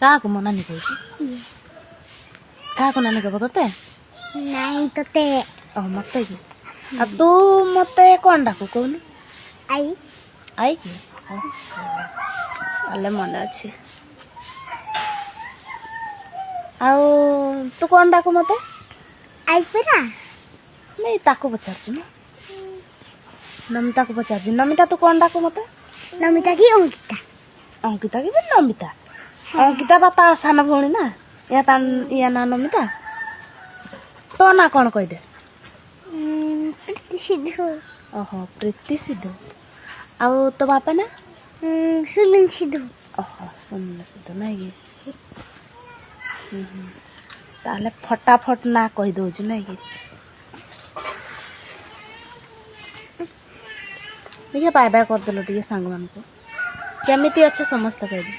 କାହାକୁ ମୋ ନାନୀ କହୁଛି? କାହାକୁ ନାନୀ କବ ତତେ? ନାଇଁ ତତେ। ମତେ କି? ଆଉ ତୁ ମତେ କ'ଣ ଡାକୁ କହୁନୁ? ଆଇ ଆଇ କି? ହେଲେ ମନେ ଅଛି। ଆଉ ତୁ କ'ଣ ଡାକୁ ମତେ? ଆଇ ପରା। ନାଇଁ ତାକୁ ପଚାରୁଛି ମୁଁ। ନମିତାକୁ ପଚାରୁଛି। ନମିତା ତୁ କ'ଣ ଡାକୁ ମତେ? ନମିତା କି ଅଙ୍କିତା? ଅଙ୍କିତା କି ନମିତା? ଅଙ୍କିତା ବା ତା ସାନ ଭଉଣୀ ନା। ୟା ନା ନମିତା। ତୋ ନା କ'ଣ କହିଦେ? ପ୍ରୀତି ସିଧୁ। ଓହୋ, ପ୍ରୀତି ସିଧୁ। ଆଉ ତୋ ବାପା ନା? ସୁନିଲ ସିଧୁ। ଓହୋ, ସୁନିଲ ସିଧୁ ନାଇଁ କି? ତାହେଲେ ଫଟାଫଟ ନା କହିଦେଉଛୁ ନାଇଁ କି? ଟିକେ ବାଏ ବାଏ କରିଦେଲ ଟିକେ ସାଙ୍ଗମାନଙ୍କୁ। କେମିତି ଅଛ ସମସ୍ତେ କହିବେ?